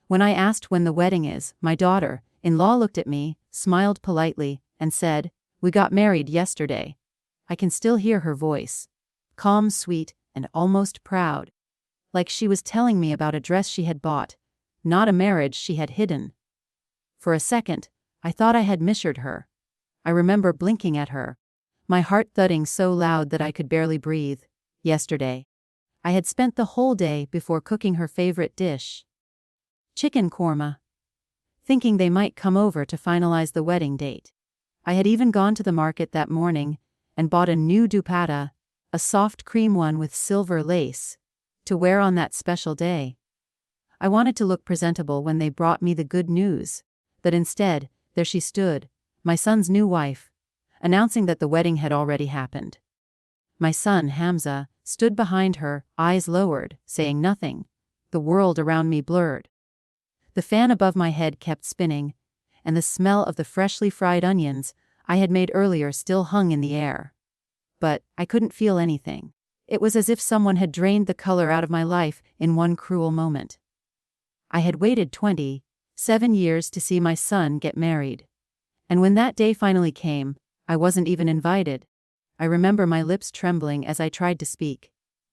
When I asked when the wedding is, my daughter-in-law looked at me, smiled politely, and said, "We got married yesterday." I can still hear her voice. Calm, sweet, and almost proud. Like she was telling me about a dress she had bought, not a marriage she had hidden. For a second, I thought I had misheard her. I remember blinking at her, my heart thudding so loud that I could barely breathe. Yesterday. I had spent the whole day before cooking her favorite dish, chicken korma, thinking they might come over to finalize the wedding date. I had even gone to the market that morning and bought a new dupatta, a soft cream one with silver lace, to wear on that special day. I wanted to look presentable when they brought me the good news, but instead, there she stood, my son's new wife, announcing that the wedding had already happened. My son, Hamza, stood behind her, eyes lowered, saying nothing. The world around me blurred. The fan above my head kept spinning, and the smell of the freshly fried onions I had made earlier still hung in the air. But I couldn't feel anything. It was as if someone had drained the color out of my life in one cruel moment. I had waited 27 years to see my son get married. And when that day finally came, I wasn't even invited. I remember my lips trembling as I tried to speak.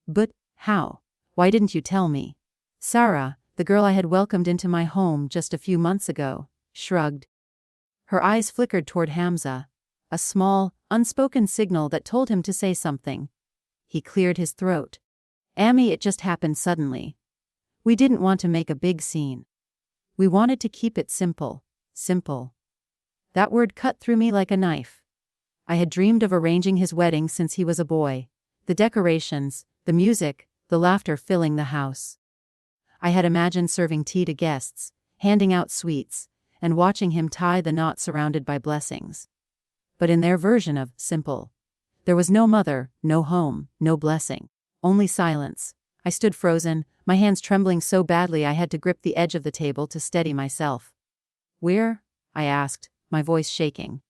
"But how? Why didn't you tell me?" Sarah, the girl I had welcomed into my home just a few months ago, shrugged. Her eyes flickered toward Hamza, a small, unspoken signal that told him to say something. He cleared his throat. "Amy, it just happened suddenly. We didn't want to make a big scene. We wanted to keep it simple, simple." That word cut through me like a knife. I had dreamed of arranging his wedding since he was a boy. The decorations, the music, the laughter filling the house. I had imagined serving tea to guests, handing out sweets, and watching him tie the knot surrounded by blessings. But in their version of simple, there was no mother, no home, no blessing, only silence. I stood frozen, my hands trembling so badly I had to grip the edge of the table to steady myself. "Where?" I asked, my voice shaking.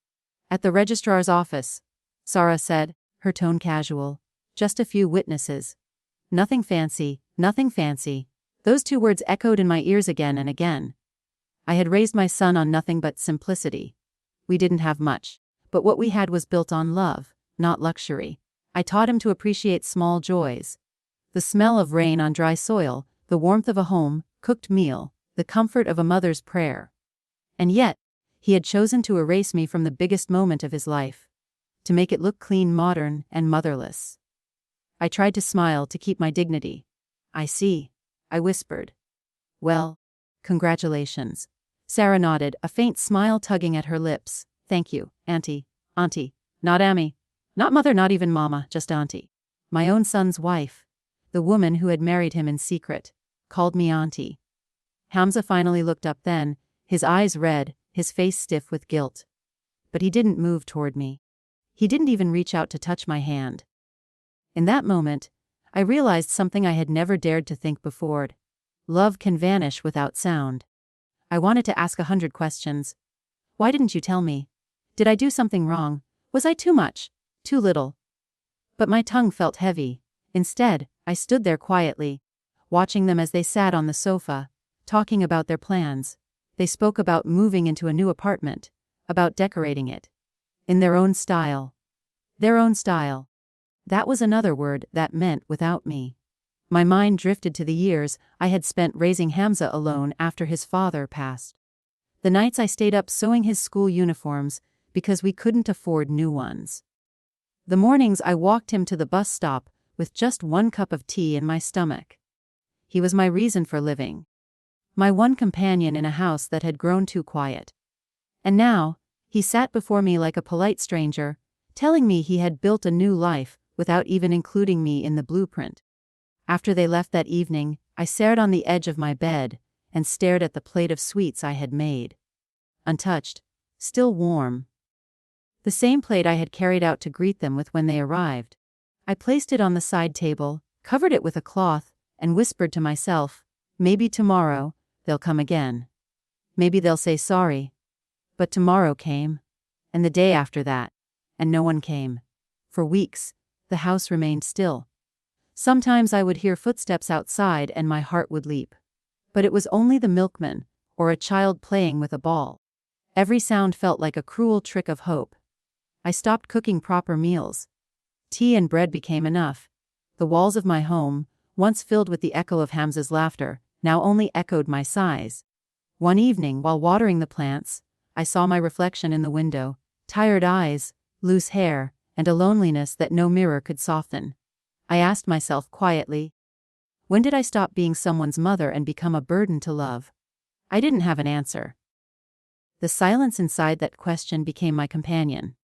"At the registrar's office," Sarah said, her tone casual. "Just a few witnesses. Nothing fancy, nothing fancy." Those two words echoed in my ears again and again. I had raised my son on nothing but simplicity. We didn't have much, but what we had was built on love, not luxury. I taught him to appreciate small joys. The smell of rain on dry soil, the warmth of a home-cooked meal, the comfort of a mother's prayer. And yet, he had chosen to erase me from the biggest moment of his life, to make it look clean, modern, and motherless. I tried to smile to keep my dignity. "I see," I whispered. "Well, congratulations." Sarah nodded, a faint smile tugging at her lips. "Thank you, Auntie. Auntie. Not Amy. Not mother, not even mama, just Auntie. My own son's wife, the woman who had married him in secret, called me Auntie." Hamza finally looked up then, his eyes red, his face stiff with guilt. But he didn't move toward me. He didn't even reach out to touch my hand. In that moment, I realized something I had never dared to think before. Love can vanish without sound. I wanted to ask 100 questions. Why didn't you tell me? Did I do something wrong? Was I too much? Too little? But my tongue felt heavy. Instead, I stood there quietly, watching them as they sat on the sofa, talking about their plans. They spoke about moving into a new apartment, about decorating it. In their own style. Their own style. That was another word that meant without me. My mind drifted to the years I had spent raising Hamza alone after his father passed. The nights I stayed up sewing his school uniforms because we couldn't afford new ones. The mornings I walked him to the bus stop with just one cup of tea in my stomach. He was my reason for living. My one companion in a house that had grown too quiet. And now, he sat before me like a polite stranger, telling me he had built a new life without even including me in the blueprint. After they left that evening, I sat on the edge of my bed and stared at the plate of sweets I had made. Untouched, still warm. The same plate I had carried out to greet them with when they arrived. I placed it on the side table, covered it with a cloth, and whispered to myself, maybe tomorrow, they'll come again. Maybe they'll say sorry. But tomorrow came. And the day after that. And no one came. For weeks, the house remained still. Sometimes I would hear footsteps outside and my heart would leap. But it was only the milkman, or a child playing with a ball. Every sound felt like a cruel trick of hope. I stopped cooking proper meals. Tea and bread became enough. The walls of my home, once filled with the echo of Hamza's laughter, now only echoed my sighs. One evening, while watering the plants, I saw my reflection in the window, tired eyes, loose hair, and a loneliness that no mirror could soften. I asked myself quietly, when did I stop being someone's mother and become a burden to love? I didn't have an answer. The silence inside that question became my companion.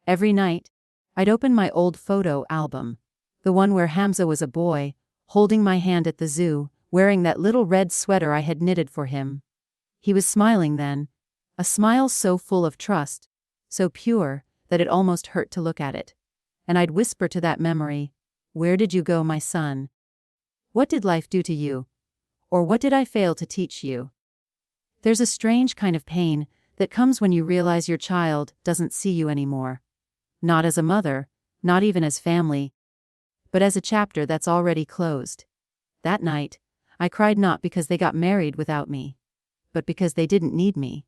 Every night, I'd open my old photo album, the one where Hamza was a boy, holding my hand at the zoo, wearing that little red sweater I had knitted for him. He was smiling then, a smile so full of trust, so pure, that it almost hurt to look at it. And I'd whisper to that memory, "Where did you go, my son? What did life do to you? Or what did I fail to teach you?" There's a strange kind of pain that comes when you realize your child doesn't see you anymore. Not as a mother, not even as family, but as a chapter that's already closed. That night, I cried not because they got married without me, but because they didn't need me.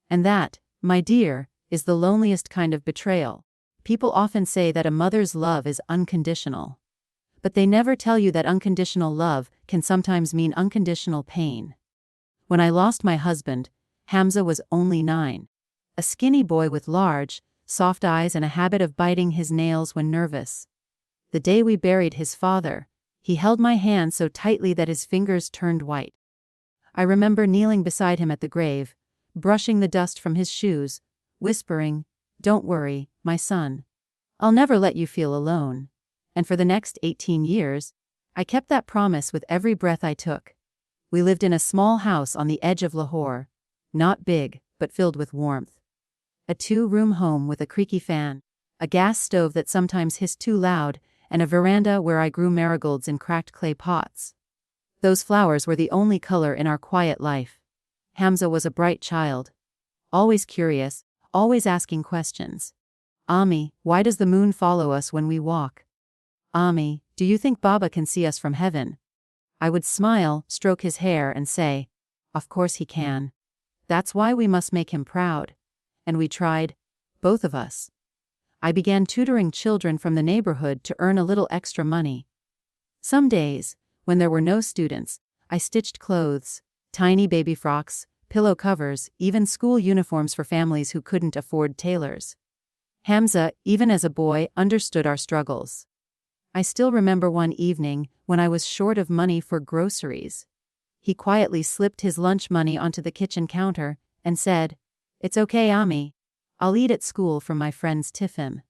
And that, my dear, is the loneliest kind of betrayal. People often say that a mother's love is unconditional. But they never tell you that unconditional love can sometimes mean unconditional pain. When I lost my husband, Hamza was only 9. A skinny boy with large, soft eyes and a habit of biting his nails when nervous. The day we buried his father, he held my hand so tightly that his fingers turned white. I remember kneeling beside him at the grave, brushing the dust from his shoes, whispering, "Don't worry, my son. I'll never let you feel alone." And for the next 18 years, I kept that promise with every breath I took. We lived in a small house on the edge of Lahore, not big, but filled with warmth. A 2-room home with a creaky fan, a gas stove that sometimes hissed too loud, and a veranda where I grew marigolds in cracked clay pots. Those flowers were the only color in our quiet life. Hamza was a bright child. Always curious, always asking questions. "Ami, why does the moon follow us when we walk? Ami, do you think Baba can see us from heaven?" I would smile, stroke his hair, and say, "Of course he can. That's why we must make him proud." And we tried, both of us. I began tutoring children from the neighborhood to earn a little extra money. Some days, when there were no students, I stitched clothes, tiny baby frocks, pillow covers, even school uniforms for families who couldn't afford tailors. Hamza, even as a boy, understood our struggles. I still remember one evening when I was short of money for groceries. He quietly slipped his lunch money onto the kitchen counter and said, "It's okay, Ami. I'll eat at school from my friend's tiffin."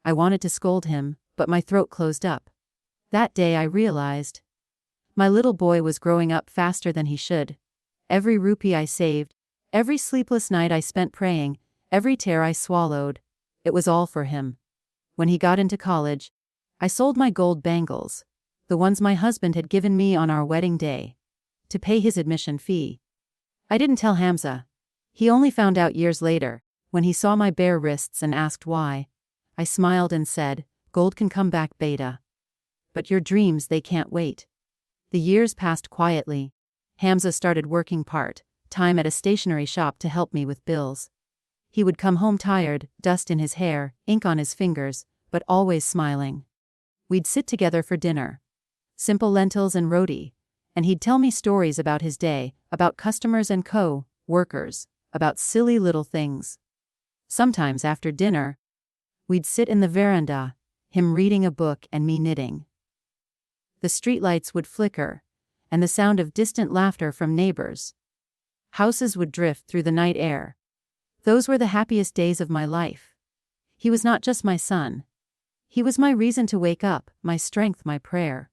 I wanted to scold him, but my throat closed up. That day I realized my little boy was growing up faster than he should. Every rupee I saved, every sleepless night I spent praying, every tear I swallowed, it was all for him. When he got into college, I sold my gold bangles, the ones my husband had given me on our wedding day, to pay his admission fee. I didn't tell Hamza. He only found out years later, when he saw my bare wrists and asked why. I smiled and said, "Gold can come back, beta. But your dreams, they can't wait." The years passed quietly. Hamza started working part-time at a stationery shop to help me with bills. He would come home tired, dust in his hair, ink on his fingers, but always smiling. We'd sit together for dinner. Simple lentils and roti, and he'd tell me stories about his day, about customers and co-workers, about silly little things. Sometimes after dinner, we'd sit in the veranda, him reading a book and me knitting. The streetlights would flicker, and the sound of distant laughter from neighbors. Houses would drift through the night air. Those were the happiest days of my life. He was not just my son. He was my reason to wake up, my strength, my prayer.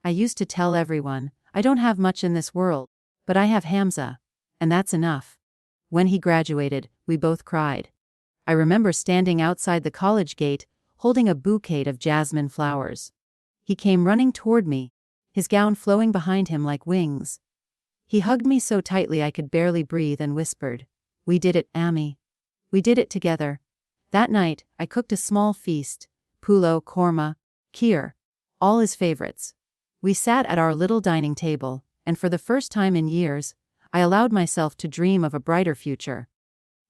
I used to tell everyone, I don't have much in this world, but I have Hamza, and that's enough. When he graduated, we both cried. I remember standing outside the college gate, holding a bouquet of jasmine flowers. He came running toward me, his gown flowing behind him like wings. He hugged me so tightly I could barely breathe and whispered, "We did it, Ami. We did it together." That night, I cooked a small feast, pulo, korma, kheer, all his favorites. We sat at our little dining table, and for the first time in years, I allowed myself to dream of a brighter future.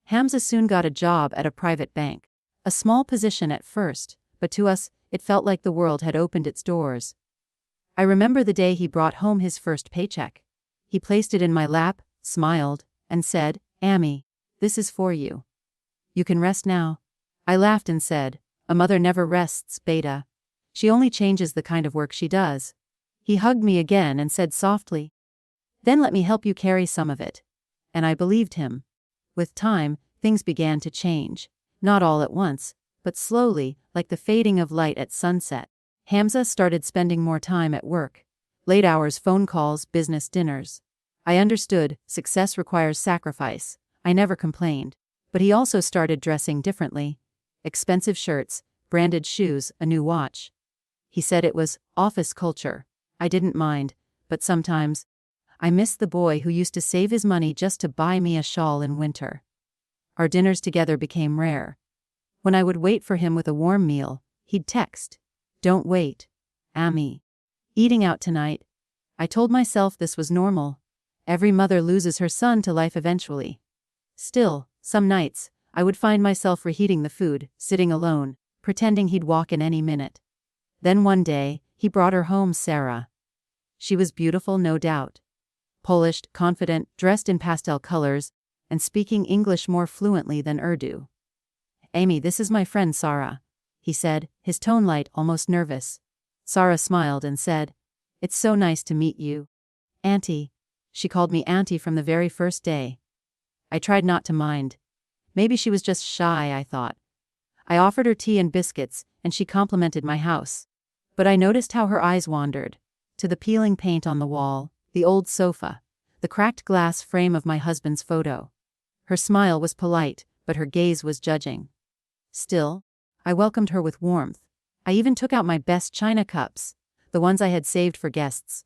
Hamza soon got a job at a private bank. A small position at first, but to us, it felt like the world had opened its doors. I remember the day he brought home his first paycheck. He placed it in my lap, smiled, and said, "Amy, this is for you. You can rest now." I laughed and said, "A mother never rests, Beta. She only changes the kind of work she does." He hugged me again and said softly, "Then let me help you carry some of it." And I believed him. With time, things began to change. Not all at once, but slowly, like the fading of light at sunset. Hamza started spending more time at work. Late hours, phone calls, business dinners. I understood, success requires sacrifice. I never complained. But he also started dressing differently. Expensive shirts, branded shoes, a new watch. He said it was office culture. I didn't mind, but sometimes I missed the boy who used to save his money just to buy me a shawl in winter. Our dinners together became rare. When I would wait for him with a warm meal, he'd text, "Don't wait, Amy. Eating out tonight." I told myself this was normal. Every mother loses her son to life eventually. Still, some nights, I would find myself reheating the food, sitting alone, pretending he'd walk in any minute. Then one day, he brought her home Sarah. She was beautiful, no doubt. Polished, confident, dressed in pastel colors, and speaking English more fluently than Urdu. "Amy, this is my friend Sarah," he said, his tone light, almost nervous. Sarah smiled and said, "It's so nice to meet you. Auntie." She called me Auntie from the very first day. I tried not to mind. Maybe she was just shy, I thought. I offered her tea and biscuits, and she complimented my house. But I noticed how her eyes wandered. To the peeling paint on the wall, the old sofa, the cracked glass frame of my husband's photo. Her smile was polite, but her gaze was judging. Still, I welcomed her with warmth. I even took out my best china cups, the ones I had saved for guests.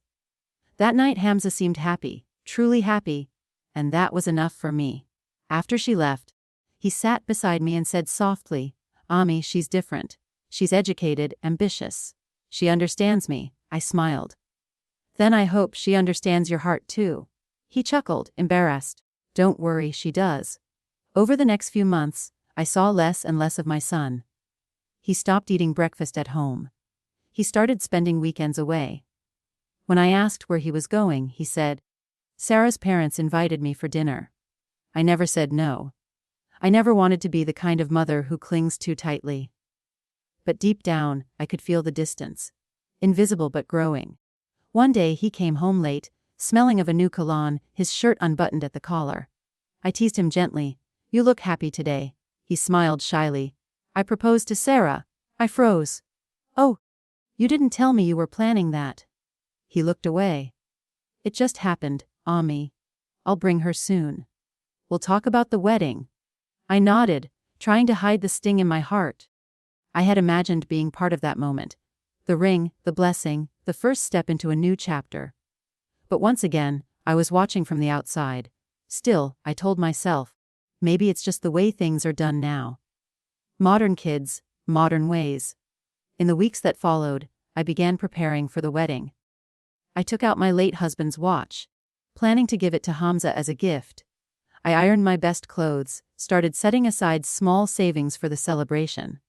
That night Hamza seemed happy, truly happy, and that was enough for me. After she left, he sat beside me and said softly, "Ami, she's different. She's educated, ambitious. She understands me." I smiled. "Then I hope she understands your heart too." He chuckled, embarrassed. "Don't worry, she does." Over the next few months, I saw less and less of my son. He stopped eating breakfast at home. He started spending weekends away. When I asked where he was going, he said, "Sarah's parents invited me for dinner." I never said no. I never wanted to be the kind of mother who clings too tightly. But deep down, I could feel the distance. Invisible but growing. One day he came home late, smelling of a new cologne, his shirt unbuttoned at the collar. I teased him gently. "You look happy today." He smiled shyly. "I proposed to Sarah." I froze. "Oh, you didn't tell me you were planning that." He looked away. "It just happened, Ami. I'll bring her soon. We'll talk about the wedding." I nodded, trying to hide the sting in my heart. I had imagined being part of that moment. The ring, the blessing, the first step into a new chapter. But once again, I was watching from the outside. Still, I told myself, maybe it's just the way things are done now. Modern kids, modern ways. In the weeks that followed, I began preparing for the wedding. I took out my late husband's watch, planning to give it to Hamza as a gift. I ironed my best clothes, started setting aside small savings for the celebration.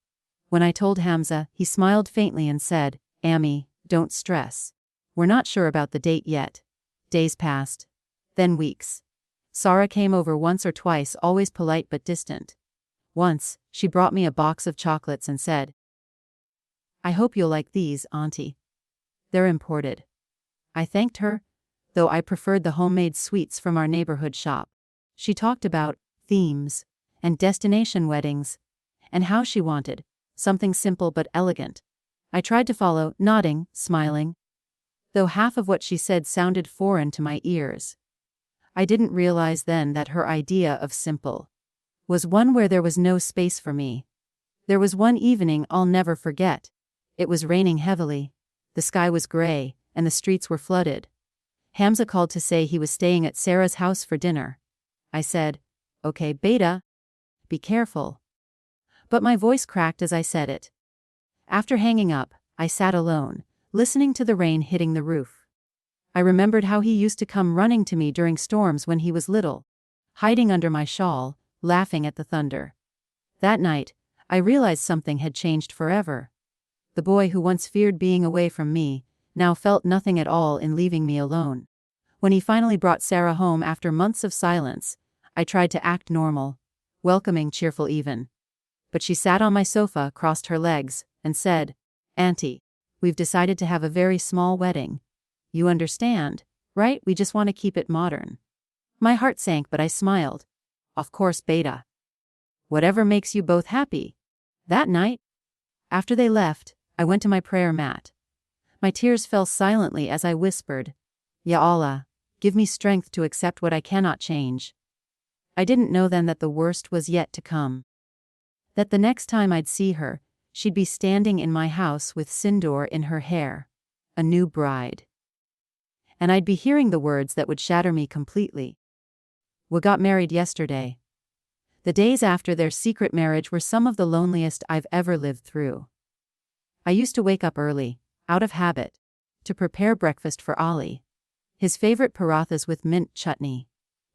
When I told Hamza, he smiled faintly and said, "Ami, don't stress. We're not sure about the date yet." Days passed. Then weeks. Sarah came over once or twice, always polite but distant. Once, she brought me a box of chocolates and said, "I hope you'll like these, Auntie. They're imported." I thanked her, though I preferred the homemade sweets from our neighborhood shop. She talked about themes and destination weddings, and how she wanted something simple but elegant. I tried to follow, nodding, smiling, though half of what she said sounded foreign to my ears. I didn't realize then that her idea of simple was one where there was no space for me. There was one evening I'll never forget. It was raining heavily. The sky was gray, and the streets were flooded. Hamza called to say he was staying at Sarah's house for dinner. I said, "Okay, Beta. Be careful." But my voice cracked as I said it. After hanging up, I sat alone, listening to the rain hitting the roof. I remembered how he used to come running to me during storms when he was little, hiding under my shawl, laughing at the thunder. That night, I realized something had changed forever. The boy who once feared being away from me, now felt nothing at all in leaving me alone. When he finally brought Sarah home after months of silence, I tried to act normal, welcoming, cheerful even. But she sat on my sofa, crossed her legs, and said, "Auntie, we've decided to have a very small wedding. You understand, right? We just want to keep it modern." My heart sank, but I smiled. "Of course, Beta. Whatever makes you both happy." That night, after they left, I went to my prayer mat. My tears fell silently as I whispered, "Ya Allah, give me strength to accept what I cannot change." I didn't know then that the worst was yet to come. That the next time I'd see her, she'd be standing in my house with sindoor in her hair, a new bride. And I'd be hearing the words that would shatter me completely. "We got married yesterday." The days after their secret marriage were some of the loneliest I've ever lived through. I used to wake up early, out of habit, to prepare breakfast for Ali. His favorite parathas with mint chutney.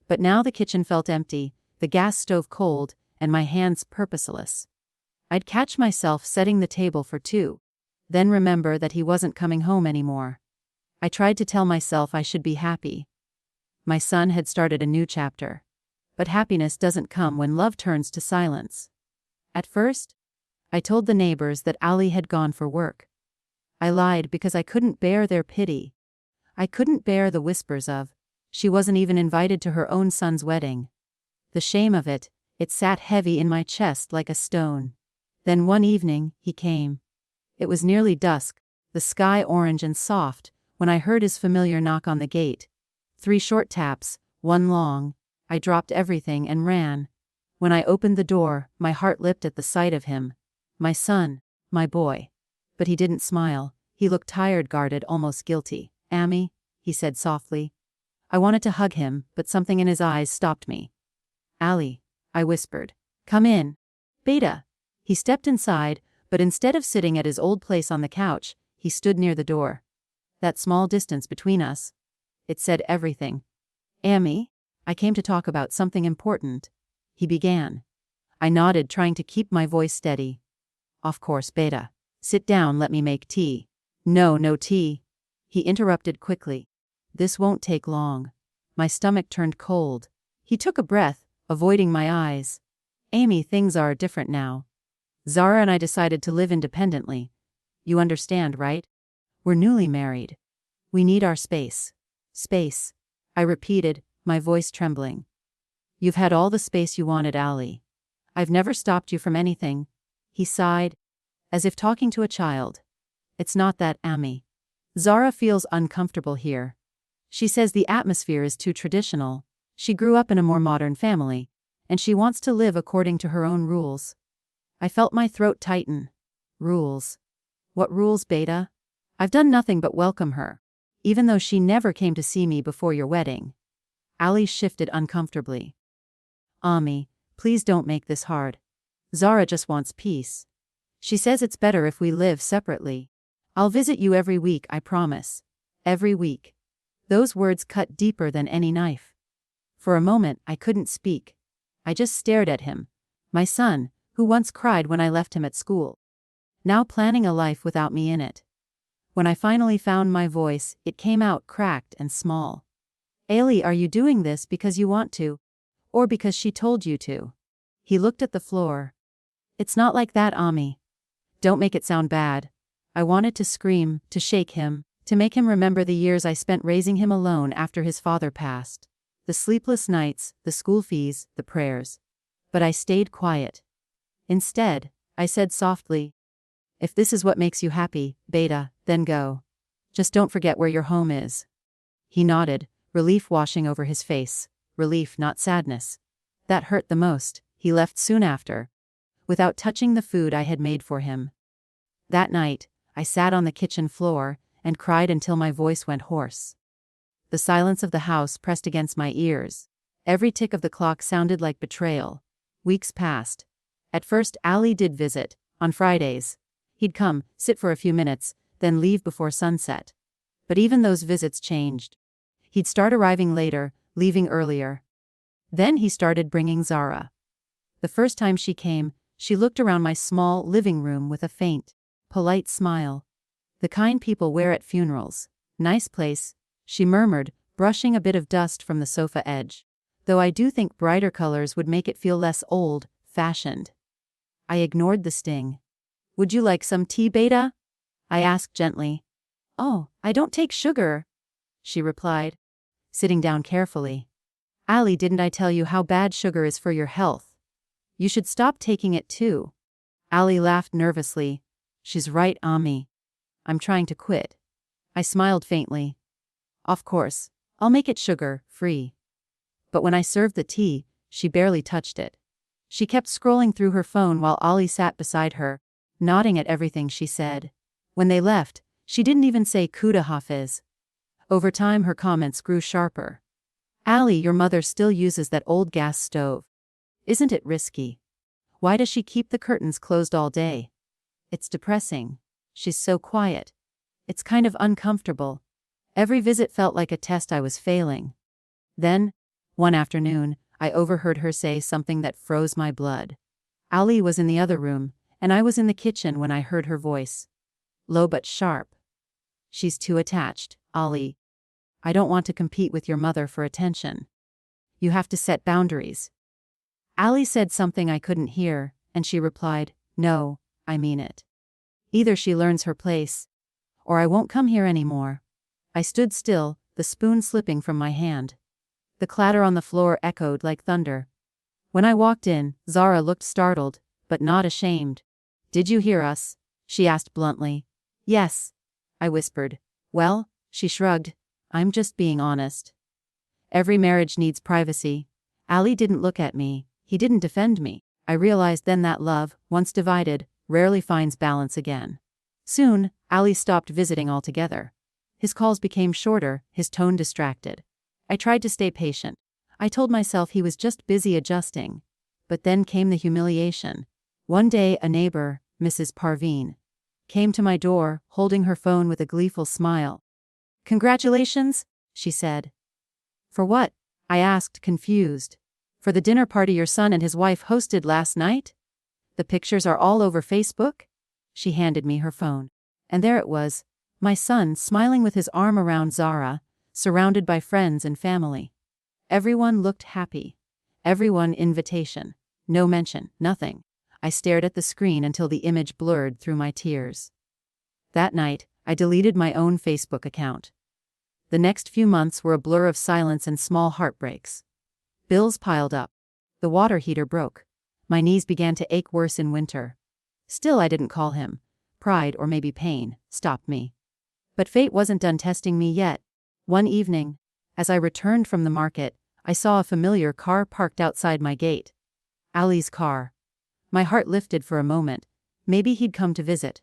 But now the kitchen felt empty, the gas stove cold, and my hands purposeless. I'd catch myself setting the table for two, then remember that he wasn't coming home anymore. I tried to tell myself I should be happy. My son had started a new chapter. But happiness doesn't come when love turns to silence. At first, I told the neighbors that Ali had gone for work. I lied because I couldn't bear their pity. I couldn't bear the whispers of, she wasn't even invited to her own son's wedding. The shame of it, it sat heavy in my chest like a stone. Then one evening, he came. It was nearly dusk, the sky orange and soft, when I heard his familiar knock on the gate. 3 short taps, 1 long. I dropped everything and ran. When I opened the door, my heart leapt at the sight of him. My son, my boy. But he didn't smile. He looked tired, guarded, almost guilty. "Ammi," he said softly. I wanted to hug him, but something in his eyes stopped me. "Ali," I whispered. "Come in." "Beta." He stepped inside, but instead of sitting at his old place on the couch, he stood near the door. That small distance between us. It said everything. "Ammi, I came to talk about something important," he began. I nodded, trying to keep my voice steady. "Of course, Beta. Sit down, let me make tea." "No, no tea," he interrupted quickly. "This won't take long." My stomach turned cold. He took a breath, avoiding my eyes. "Amy, things are different now. Zara and I decided to live independently. You understand, right? We're newly married. We need our space." "Space," I repeated, my voice trembling. "You've had all the space you wanted, Ali. I've never stopped you from anything." He sighed, as if talking to a child. "It's not that, Ammi. Zara feels uncomfortable here. She says the atmosphere is too traditional. She grew up in a more modern family, and she wants to live according to her own rules." I felt my throat tighten. "Rules? What rules, Beta? I've done nothing but welcome her, even though she never came to see me before your wedding." Ali shifted uncomfortably. "Ammi, please don't make this hard. Zara just wants peace. She says it's better if we live separately. I'll visit you every week, I promise. Every week." Those words cut deeper than any knife. For a moment, I couldn't speak. I just stared at him. My son, who once cried when I left him at school. Now planning a life without me in it. When I finally found my voice, it came out cracked and small. "Ali, are you doing this because you want to? Or because she told you to?" He looked at the floor. "It's not like that, Ammi. Don't make it sound bad." I wanted to scream, to shake him, to make him remember the years I spent raising him alone after his father passed. The sleepless nights, the school fees, the prayers. But I stayed quiet. Instead, I said softly, "If this is what makes you happy, Beta, then go. Just don't forget where your home is." He nodded, relief washing over his face. Relief, not sadness. That hurt the most. He left soon after, without touching the food I had made for him. That night, I sat on the kitchen floor and cried until my voice went hoarse. The silence of the house pressed against my ears. Every tick of the clock sounded like betrayal. Weeks passed. At first, Ali did visit, on Fridays. He'd come, sit for a few minutes, then leave before sunset. But even those visits changed. He'd start arriving later, leaving earlier. Then he started bringing Zara. The first time she came, she looked around my small living room with a faint, polite smile. The kind people wear at funerals. Nice place, she murmured, brushing a bit of dust from the sofa edge. Though I do think brighter colors would make it feel less old-fashioned. I ignored the sting. Would you like some tea, Beta? I asked gently. Oh, I don't take sugar, she replied, sitting down carefully. Ali, didn't I tell you how bad sugar is for your health? You should stop taking it too. Ali laughed nervously. She's right, Ami. I'm trying to quit. I smiled faintly. Of course, I'll make it sugar-free. But when I served the tea, she barely touched it. She kept scrolling through her phone while Ali sat beside her, nodding at everything she said. When they left, she didn't even say Kuda Hafiz. Over time her comments grew sharper. Ali, your mother still uses that old gas stove. Isn't it risky? Why does she keep the curtains closed all day? It's depressing. She's so quiet. It's kind of uncomfortable. Every visit felt like a test I was failing. Then, one afternoon, I overheard her say something that froze my blood. Ali was in the other room, and I was in the kitchen when I heard her voice. Low but sharp. She's too attached, Ali. I don't want to compete with your mother for attention. You have to set boundaries. Ali said something I couldn't hear, and she replied, no, I mean it. Either she learns her place, or I won't come here anymore. I stood still, the spoon slipping from my hand. The clatter on the floor echoed like thunder. When I walked in, Zara looked startled, but not ashamed. Did you hear us? She asked bluntly. Yes, I whispered. Well, she shrugged. I'm just being honest. Every marriage needs privacy. Ali didn't look at me. He didn't defend me. I realized then that love, once divided, rarely finds balance again. Soon, Ali stopped visiting altogether. His calls became shorter, his tone distracted. I tried to stay patient. I told myself he was just busy adjusting. But then came the humiliation. One day a neighbor, Mrs. Parveen, came to my door, holding her phone with a gleeful smile. Congratulations, she said. For what? I asked, confused. For the dinner party your son and his wife hosted last night? The pictures are all over Facebook? She handed me her phone. And there it was, my son smiling with his arm around Zara, surrounded by friends and family. Everyone looked happy. Everyone invitation. No mention, nothing. I stared at the screen until the image blurred through my tears. That night, I deleted my own Facebook account. The next few months were a blur of silence and small heartbreaks. Bills piled up. The water heater broke. My knees began to ache worse in winter. Still I didn't call him. Pride, or maybe pain, stopped me. But fate wasn't done testing me yet. One evening, as I returned from the market, I saw a familiar car parked outside my gate. Ali's car. My heart lifted for a moment. Maybe he'd come to visit.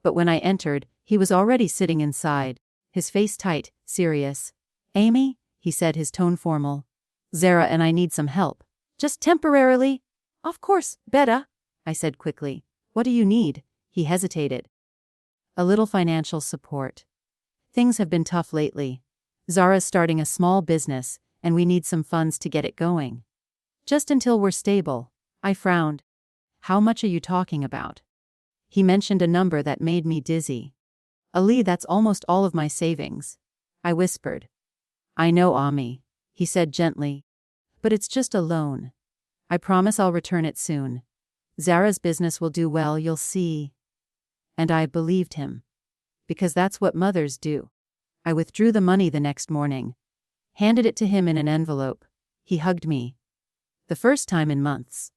But when I entered, he was already sitting inside, his face tight, serious. Amy, he said, his tone formal. Zara and I need some help. Just temporarily? Of course, Beta, I said quickly. What do you need? He hesitated. A little financial support. Things have been tough lately. Zara's starting a small business, and we need some funds to get it going. Just until we're stable. I frowned. How much are you talking about? He mentioned a number that made me dizzy. Ali, that's almost all of my savings. I whispered. I know, Ami, he said gently. But it's just a loan. I promise I'll return it soon. Zara's business will do well, you'll see. And I believed him. Because that's what mothers do. I withdrew the money the next morning. Handed it to him in an envelope. He hugged me. The first time in months.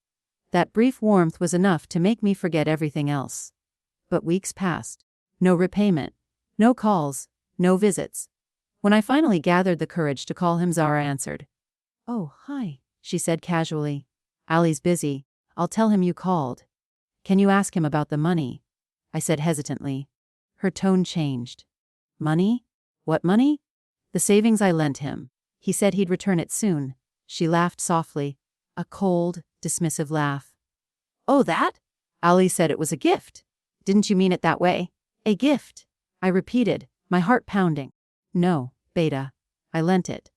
That brief warmth was enough to make me forget everything else. But weeks passed. No repayment. No calls. No visits. When I finally gathered the courage to call him, Zara answered. Oh, hi, she said casually. Ali's busy. I'll tell him you called. Can you ask him about the money? I said hesitantly. Her tone changed. Money? What money? The savings I lent him. He said he'd return it soon. She laughed softly. A cold, dismissive laugh. Oh, that? Ali said it was a gift. Didn't you mean it that way? A gift. I repeated, My heart pounding. No, Beta. I lent it.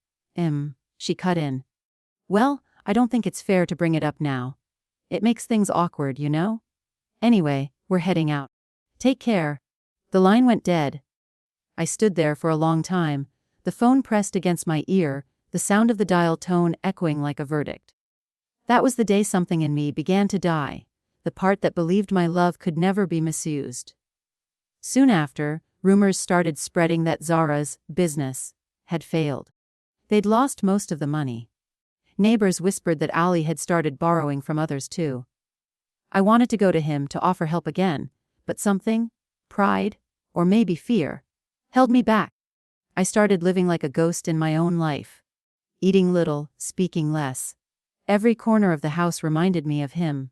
She cut in. Well, I don't think it's fair to bring it up now. It makes things awkward, you know? Anyway, we're heading out. Take care. The line went dead. I stood there for a long time, the phone pressed against my ear, the sound of the dial tone echoing like a verdict. That was the day something in me began to die, the part that believed my love could never be misused. Soon after, rumors started spreading that Zara's business had failed. They'd lost most of the money. Neighbors whispered that Ali had started borrowing from others too. I wanted to go to him to offer help again, but something, pride, or maybe fear, held me back. I started living like a ghost in my own life. Eating little, speaking less. Every corner of the house reminded me of him.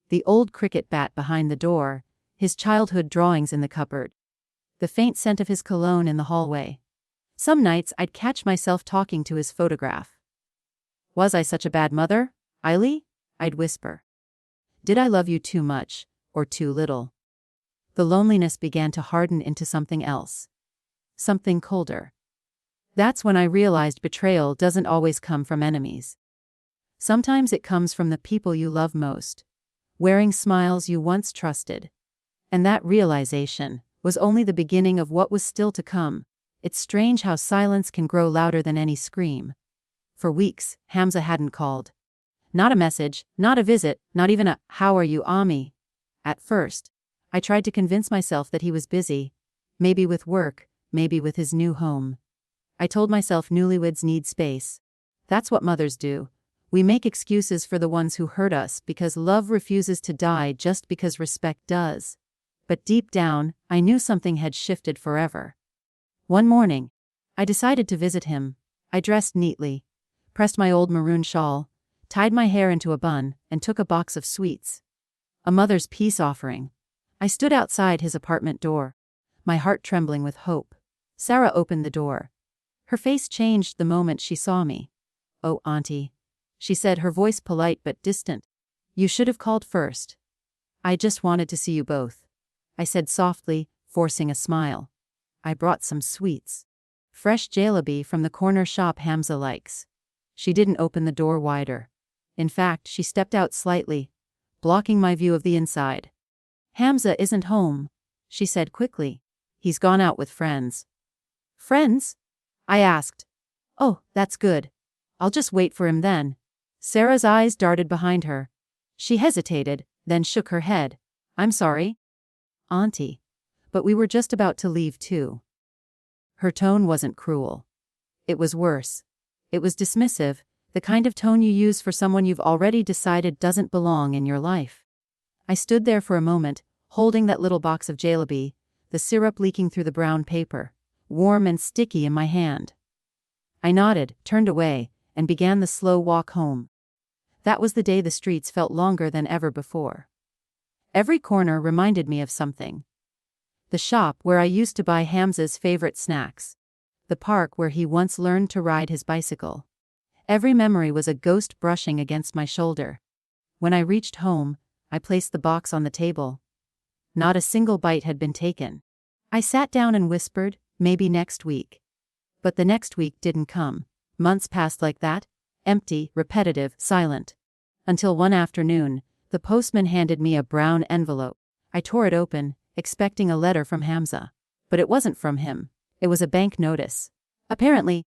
The old cricket bat behind the door, his childhood drawings in the cupboard. The faint scent of his cologne in the hallway. Some nights I'd catch myself talking to his photograph. Was I such a bad mother, Eily? I'd whisper. Did I love you too much, or too little? The loneliness began to harden into something else. Something colder. That's when I realized betrayal doesn't always come from enemies. Sometimes it comes from the people you love most, wearing smiles you once trusted. And that realization was only the beginning of what was still to come. It's strange how silence can grow louder than any scream. For weeks, Hamza hadn't called. Not a message, not a visit, not even a "How are you, Ami?" At first, I tried to convince myself that he was busy. Maybe with work, maybe with his new home. I told myself newlyweds need space. That's what mothers do. We make excuses for the ones who hurt us because love refuses to die just because respect does. But deep down, I knew something had shifted forever. One morning, I decided to visit him. I dressed neatly, pressed my old maroon shawl, tied my hair into a bun, and took a box of sweets. A mother's peace offering. I stood outside his apartment door, my heart trembling with hope. Sarah opened the door. Her face changed the moment she saw me. "Oh, Auntie," she said, her voice polite but distant. "You should have called first." "I just wanted to see you both," I said softly, forcing a smile. "I brought some sweets. Fresh jalebi from the corner shop Hamza likes." She didn't open the door wider. In fact, she stepped out slightly, blocking my view of the inside. "Hamza isn't home," she said quickly. "He's gone out with friends." "Friends?" I asked. "Oh, that's good. I'll just wait for him then." Sarah's eyes darted behind her. She hesitated, then shook her head. "I'm sorry, Auntie, but we were just about to leave too." Her tone wasn't cruel. It was worse. It was dismissive, the kind of tone you use for someone you've already decided doesn't belong in your life. I stood there for a moment, holding that little box of jalebi, the syrup leaking through the brown paper, warm and sticky in my hand. I nodded, turned away, and began the slow walk home. That was the day the streets felt longer than ever before. Every corner reminded me of something. The shop where I used to buy Hamza's favorite snacks. The park where he once learned to ride his bicycle. Every memory was a ghost brushing against my shoulder. When I reached home, I placed the box on the table. Not a single bite had been taken. I sat down and whispered, "Maybe next week." But the next week didn't come. Months passed like that, empty, repetitive, silent. Until one afternoon, the postman handed me a brown envelope. I tore it open, expecting a letter from Hamza. But it wasn't from him. It was a bank notice. Apparently,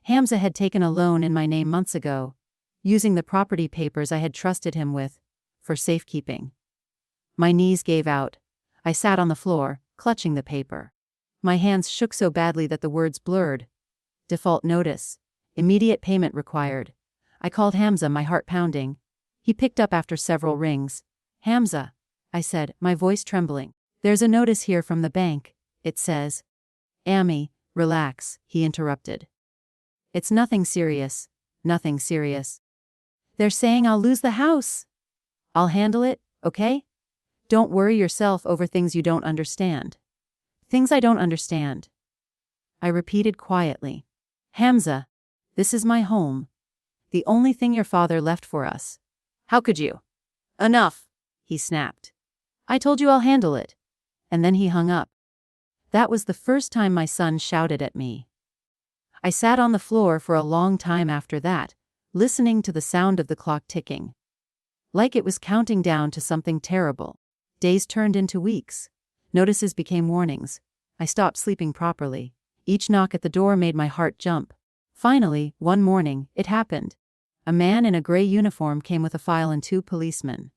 Hamza had taken a loan in my name months ago, using the property papers I had trusted him with, for safekeeping. My knees gave out. I sat on the floor, clutching the paper. My hands shook so badly that the words blurred. Default notice. Immediate payment required. I called Hamza, my heart pounding. He picked up after several rings. "Hamza," I said, my voice trembling. "There's a notice here from the bank. It says." "Ami, relax," he interrupted. "It's nothing serious. Nothing serious. They're saying I'll lose the house. I'll handle it, okay? Don't worry yourself over things you don't understand." "Things I don't understand," I repeated quietly. "Hamza, this is my home. The only thing your father left for us. How could you?" "Enough," he snapped. "I told you I'll handle it." And then he hung up. That was the first time my son shouted at me. I sat on the floor for a long time after that, listening to the sound of the clock ticking. Like it was counting down to something terrible. Days turned into weeks. Notices became warnings. I stopped sleeping properly. Each knock at the door made my heart jump. Finally, one morning, it happened. A man in a gray uniform came with a file and 2 policemen.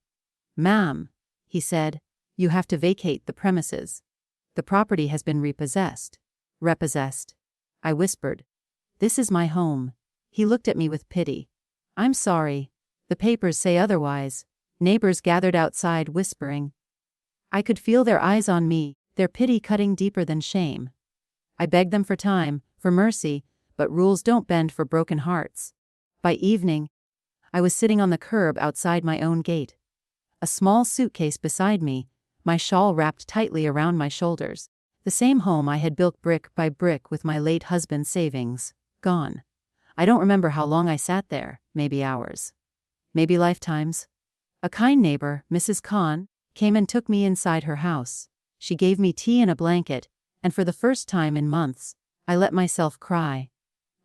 "Ma'am," he said, "you have to vacate the premises. The property has been repossessed." "Repossessed?" I whispered. "This is my home." He looked at me with pity. "I'm sorry. The papers say otherwise." Neighbors gathered outside whispering. I could feel their eyes on me, their pity cutting deeper than shame. I begged them for time, for mercy, but rules don't bend for broken hearts. By evening, I was sitting on the curb outside my own gate. A small suitcase beside me, my shawl wrapped tightly around my shoulders. The same home I had built brick by brick with my late husband's savings. Gone. I don't remember how long I sat there, maybe hours. Maybe lifetimes. A kind neighbor, Mrs. Kahn, came and took me inside her house. She gave me tea and a blanket, and for the first time in months, I let myself cry.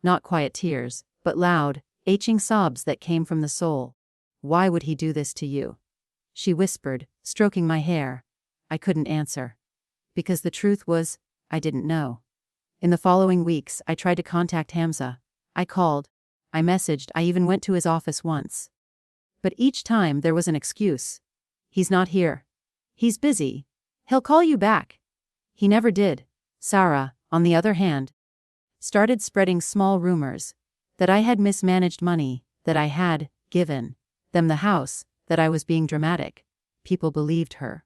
Not quiet tears, but loud, aching sobs that came from the soul. "Why would he do this to you?" she whispered, stroking my hair. I couldn't answer. Because the truth was, I didn't know. In the following weeks, I tried to contact Hamza. I called. I messaged. I even went to his office once. But each time there was an excuse. "He's not here. He's busy. He'll call you back." He never did. Sarah, on the other hand, started spreading small rumors that I had mismanaged money, that I had given them the house, that I was being dramatic. People believed her.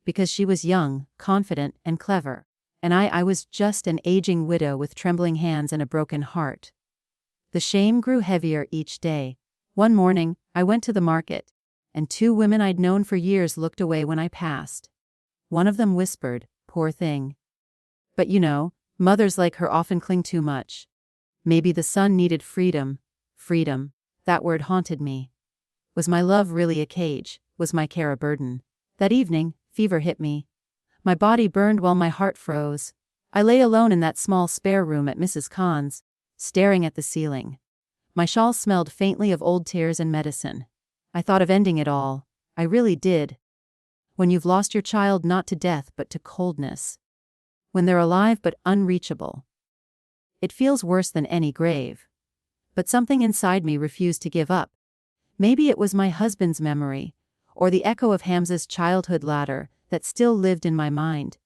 Because she was young, confident, and clever. And I was just an aging widow with trembling hands and a broken heart. The shame grew heavier each day. One morning, I went to the market, and 2 women I'd known for years looked away when I passed. One of them whispered, "Poor thing." But you know, mothers like her often cling too much. Maybe the son needed freedom. Freedom. That word haunted me. Was my love really a cage? Was my care a burden? That evening, fever hit me. My body burned while my heart froze. I lay alone in that small spare room at Mrs. Kahn's, staring at the ceiling. My shawl smelled faintly of old tears and medicine. I thought of ending it all. I really did. When you've lost your child not to death but to coldness. When they're alive but unreachable. It feels worse than any grave. But something inside me refused to give up. Maybe it was my husband's memory, or the echo of Hamza's childhood ladder that still lived in my mind.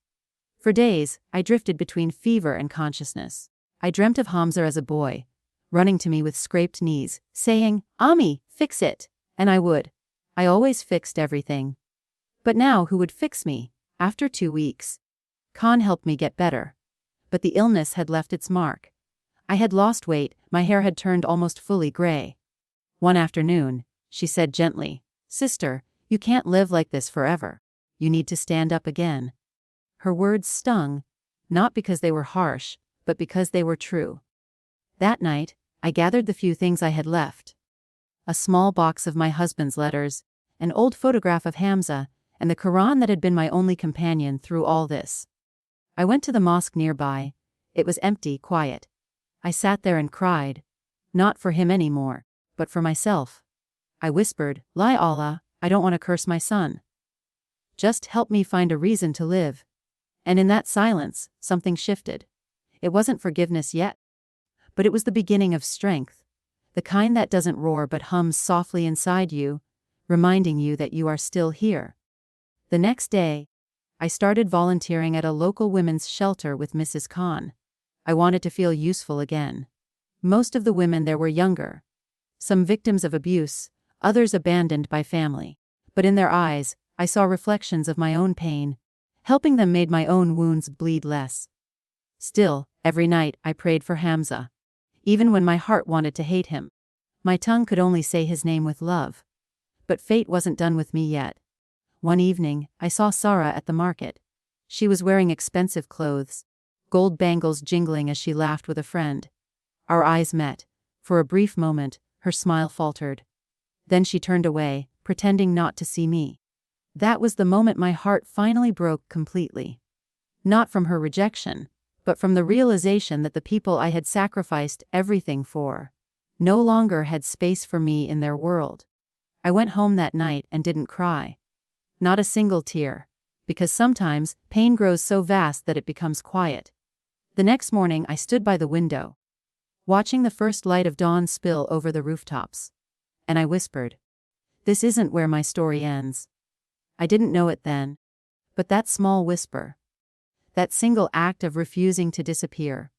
For days, I drifted between fever and consciousness. I dreamt of Hamza as a boy, running to me with scraped knees, saying, "Ami, fix it." And I would. I always fixed everything. But now who would fix me? After 2 weeks, Khan helped me get better. But the illness had left its mark. I had lost weight, my hair had turned almost fully gray. One afternoon, she said gently, "Sister, you can't live like this forever. You need to stand up again." Her words stung, not because they were harsh, but because they were true. That night, I gathered the few things I had left. A small box of my husband's letters, an old photograph of Hamza, and the Quran that had been my only companion through all this. I went to the mosque nearby. It was empty, quiet. I sat there and cried. Not for him anymore, but for myself. I whispered, "Lie Allah, I don't want to curse my son. Just help me find a reason to live." And in that silence, something shifted. It wasn't forgiveness yet. But it was the beginning of strength. The kind that doesn't roar but hums softly inside you, reminding you that you are still here. The next day, I started volunteering at a local women's shelter with Mrs. Kahn. I wanted to feel useful again. Most of the women there were younger. Some victims of abuse, others abandoned by family. But in their eyes, I saw reflections of my own pain. Helping them made my own wounds bleed less. Still, every night I prayed for Hamza. Even when my heart wanted to hate him. My tongue could only say his name with love. But fate wasn't done with me yet. One evening, I saw Sarah at the market. She was wearing expensive clothes, gold bangles jingling as she laughed with a friend. Our eyes met. For a brief moment, her smile faltered. Then she turned away, pretending not to see me. That was the moment my heart finally broke completely. Not from her rejection, but from the realization that the people I had sacrificed everything for no longer had space for me in their world. I went home that night and didn't cry. Not a single tear. Because sometimes, pain grows so vast that it becomes quiet. The next morning I stood by the window, watching the first light of dawn spill over the rooftops. And I whispered, "This isn't where my story ends." I didn't know it then. But that small whisper, that single act of refusing to disappear,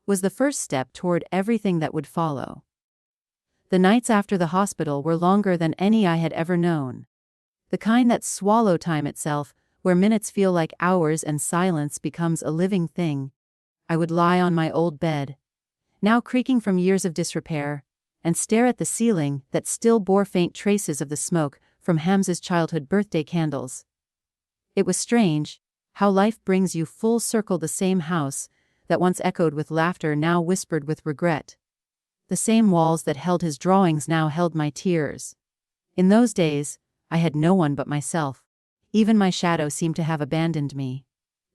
was the first step toward everything that would follow. The nights after the hospital were longer than any I had ever known. The kind that swallow time itself, where minutes feel like hours and silence becomes a living thing. I would lie on my old bed, now creaking from years of disrepair, and stare at the ceiling that still bore faint traces of the smoke from Hamza's childhood birthday candles. It was strange, how life brings you full circle. The same house that once echoed with laughter now whispered with regret. The same walls that held his drawings now held my tears. In those days, I had no one but myself. Even my shadow seemed to have abandoned me.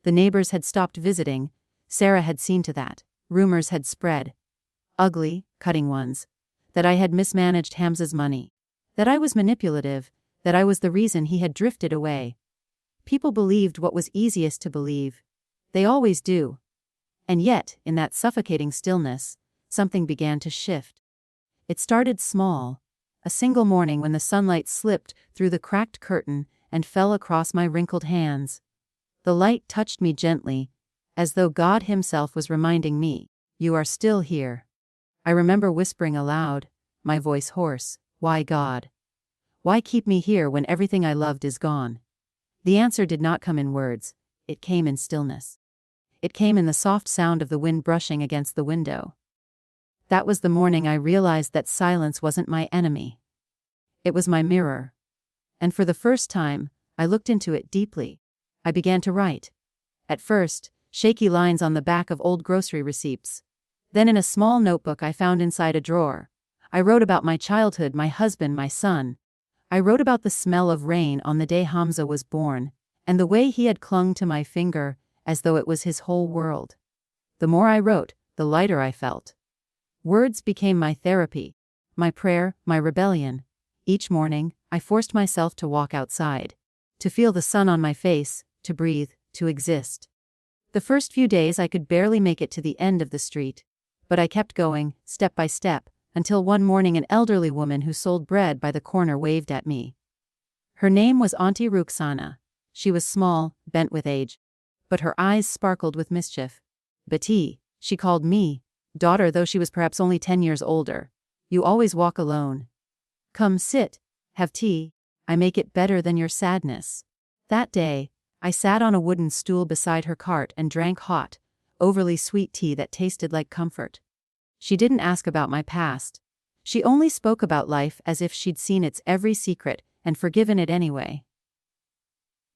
The neighbors had stopped visiting. Sarah had seen to that. Rumors had spread. Ugly, cutting ones. That I had mismanaged Hamza's money. That I was manipulative. That I was the reason he had drifted away. People believed what was easiest to believe. They always do. And yet, in that suffocating stillness, something began to shift. It started small. A single morning when the sunlight slipped through the cracked curtain and fell across my wrinkled hands. The light touched me gently, as though God himself was reminding me, "You are still here." I remember whispering aloud, my voice hoarse, "Why, God? Why keep me here when everything I loved is gone?" The answer did not come in words. It came in stillness. It came in the soft sound of the wind brushing against the window. That was the morning I realized that silence wasn't my enemy. It was my mirror. And for the first time, I looked into it deeply. I began to write. At first, shaky lines on the back of old grocery receipts. Then in a small notebook I found inside a drawer. I wrote about my childhood, my husband, my son. I wrote about the smell of rain on the day Hamza was born, and the way he had clung to my finger, as though it was his whole world. The more I wrote, the lighter I felt. Words became my therapy, my prayer, my rebellion. Each morning, I forced myself to walk outside, to feel the sun on my face, to breathe, to exist. The first few days I could barely make it to the end of the street, but I kept going, step by step, until one morning an elderly woman who sold bread by the corner waved at me. Her name was Auntie Ruxana. She was small, bent with age, but her eyes sparkled with mischief. "Betty," she called me, daughter, though she was perhaps only 10 years older. "You always walk alone. Come sit, have tea, I make it better than your sadness." That day, I sat on a wooden stool beside her cart and drank hot, overly sweet tea that tasted like comfort. She didn't ask about my past. She only spoke about life as if she'd seen its every secret and forgiven it anyway.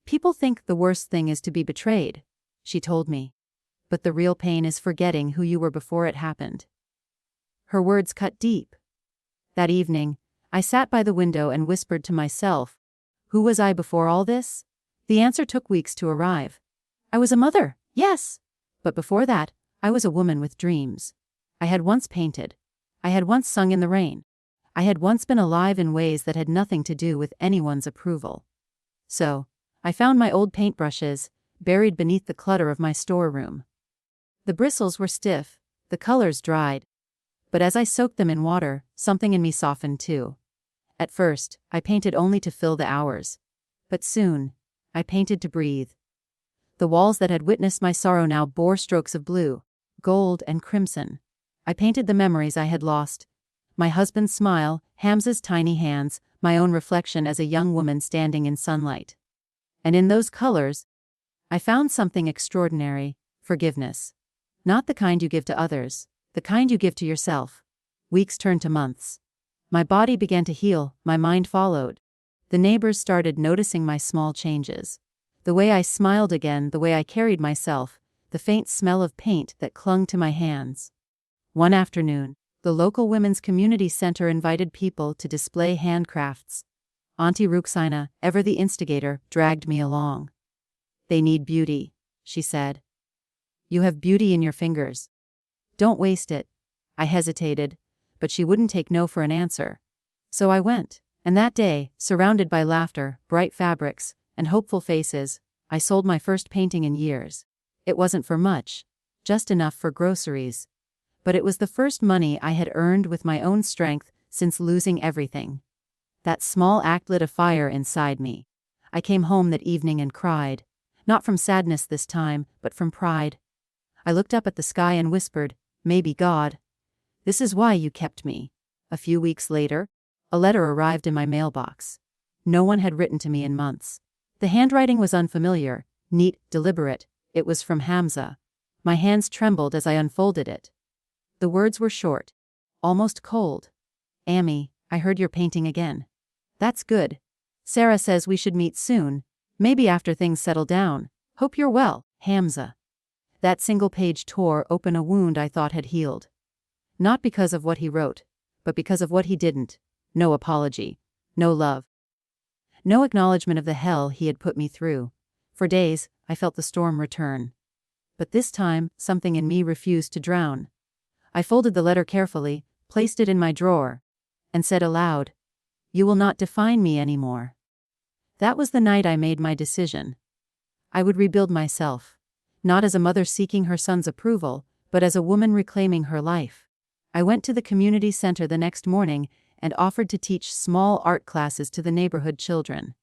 "People think the worst thing is to be betrayed," she told me. "But the real pain is forgetting who you were before it happened." Her words cut deep. That evening, I sat by the window and whispered to myself, who was I before all this? The answer took weeks to arrive. I was a mother, yes. But before that, I was a woman with dreams. I had once painted. I had once sung in the rain. I had once been alive in ways that had nothing to do with anyone's approval. So, I found my old paintbrushes, buried beneath the clutter of my storeroom. The bristles were stiff, the colors dried. But as I soaked them in water, something in me softened too. At first, I painted only to fill the hours. But soon, I painted to breathe. The walls that had witnessed my sorrow now bore strokes of blue, gold, and crimson. I painted the memories I had lost. My husband's smile, Hamza's tiny hands, my own reflection as a young woman standing in sunlight. And in those colors, I found something extraordinary: forgiveness. Not the kind you give to others, the kind you give to yourself. Weeks turned to months. My body began to heal, my mind followed. The neighbors started noticing my small changes. The way I smiled again, the way I carried myself, the faint smell of paint that clung to my hands. One afternoon, the local women's community center invited people to display handcrafts. Auntie Ruxina, ever the instigator, dragged me along. "They need beauty," she said. You have beauty in your fingers. Don't waste it. I hesitated, but she wouldn't take no for an answer. So I went, and that day, surrounded by laughter, bright fabrics, and hopeful faces, I sold my first painting in years. It wasn't for much, just enough for groceries. But it was the first money I had earned with my own strength since losing everything. That small act lit a fire inside me. I came home that evening and cried, not from sadness this time, but from pride. I looked up at the sky and whispered, "Maybe God. This is why you kept me." A few weeks later, a letter arrived in my mailbox. No one had written to me in months. The handwriting was unfamiliar, neat, deliberate. It was from Hamza. My hands trembled as I unfolded it. The words were short, almost cold. "Amy, I heard you're painting again. That's good. Sarah says we should meet soon, maybe after things settle down. Hope you're well, Hamza." That single page tore open a wound I thought had healed. Not because of what he wrote, but because of what he didn't. No apology. No love. No acknowledgement of the hell he had put me through. For days, I felt the storm return. But this time, something in me refused to drown. I folded the letter carefully, placed it in my drawer, and said aloud, "You will not define me anymore." That was the night I made my decision. I would rebuild myself. Not as a mother seeking her son's approval, but as a woman reclaiming her life. I went to the community center the next morning and offered to teach small art classes to the neighborhood children.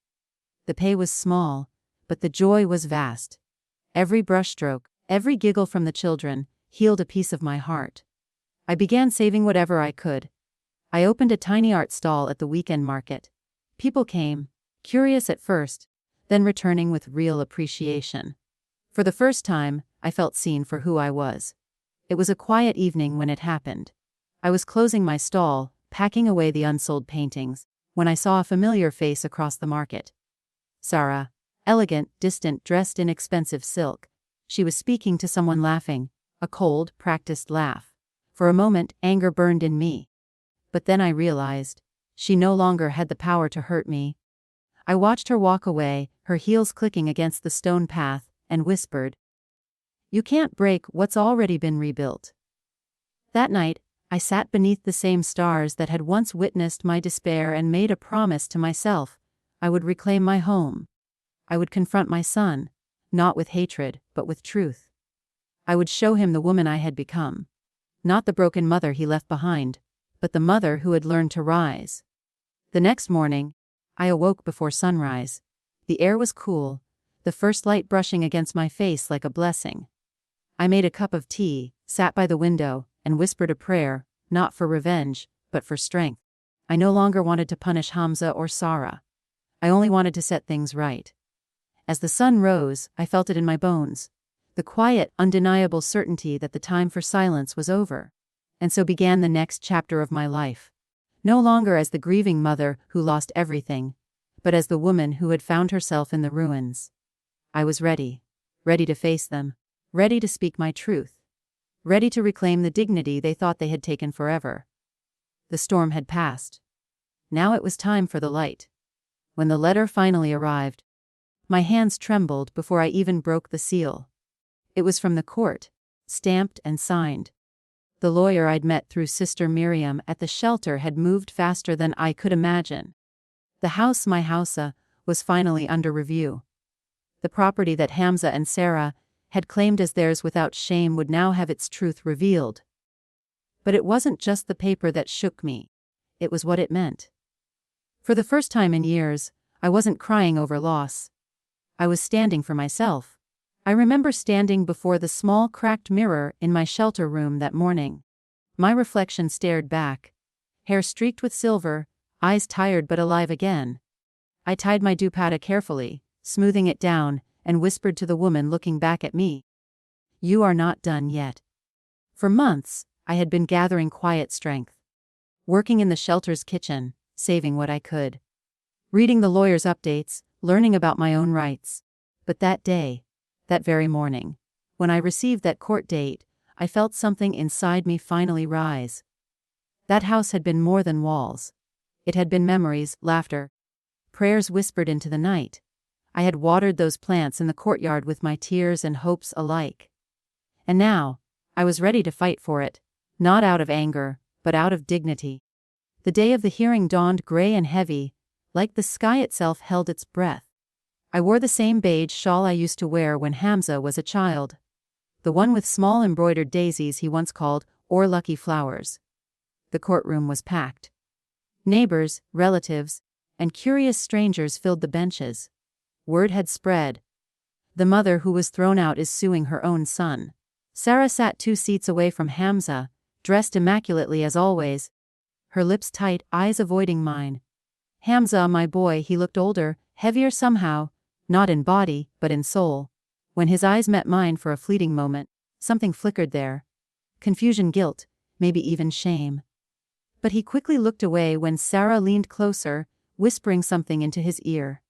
The pay was small, but the joy was vast. Every brushstroke, every giggle from the children, healed a piece of my heart. I began saving whatever I could. I opened a tiny art stall at the weekend market. People came, curious at first, then returning with real appreciation. For the first time, I felt seen for who I was. It was a quiet evening when it happened. I was closing my stall, packing away the unsold paintings, when I saw a familiar face across the market. Sarah, elegant, distant, dressed in expensive silk. She was speaking to someone laughing, a cold, practiced laugh. For a moment, anger burned in me. But then I realized, she no longer had the power to hurt me. I watched her walk away, her heels clicking against the stone path, and whispered, "You can't break what's already been rebuilt." That night, I sat beneath the same stars that had once witnessed my despair and made a promise to myself. I would reclaim my home. I would confront my son, not with hatred, but with truth. I would show him the woman I had become. Not the broken mother he left behind, but the mother who had learned to rise. The next morning, I awoke before sunrise. The air was cool, the first light brushing against my face like a blessing. I made a cup of tea, sat by the window, and whispered a prayer, not for revenge, but for strength. I no longer wanted to punish Hamza or Sarah. I only wanted to set things right. As the sun rose, I felt it in my bones. The quiet, undeniable certainty that the time for silence was over. And so began the next chapter of my life. No longer as the grieving mother who lost everything, but as the woman who had found herself in the ruins. I was ready. Ready to face them. Ready to speak my truth. Ready to reclaim the dignity they thought they had taken forever. The storm had passed. Now it was time for the light. When the letter finally arrived, my hands trembled before I even broke the seal. It was from the court, stamped and signed. The lawyer I'd met through Sister Miriam at the shelter had moved faster than I could imagine. The house, my housa, was finally under review. The property that Hamza and Sarah had claimed as theirs without shame would now have its truth revealed. But it wasn't just the paper that shook me. It was what it meant. For the first time in years, I wasn't crying over loss. I was standing for myself. I remember standing before the small cracked mirror in my shelter room that morning. My reflection stared back. Hair streaked with silver, eyes tired but alive again. I tied my dupatta carefully, smoothing it down, and whispered to the woman looking back at me, "You are not done yet." For months, I had been gathering quiet strength. Working in the shelter's kitchen, saving what I could. Reading the lawyer's updates, learning about my own rights. But that day, that very morning, when I received that court date, I felt something inside me finally rise. That house had been more than walls. It had been memories, laughter, prayers whispered into the night. I had watered those plants in the courtyard with my tears and hopes alike. And now, I was ready to fight for it, not out of anger, but out of dignity. The day of the hearing dawned gray and heavy, like the sky itself held its breath. I wore the same beige shawl I used to wear when Hamza was a child. The one with small embroidered daisies he once called, or lucky flowers. The courtroom was packed. Neighbors, relatives, and curious strangers filled the benches. Word had spread. The mother who was thrown out is suing her own son. Sarah sat 2 seats away from Hamza, dressed immaculately as always. Her lips tight, eyes avoiding mine. Hamza, my boy, he looked older, heavier somehow, not in body, but in soul. When his eyes met mine for a fleeting moment, something flickered there. Confusion, guilt, maybe even shame. But he quickly looked away when Sarah leaned closer, whispering something into his ear.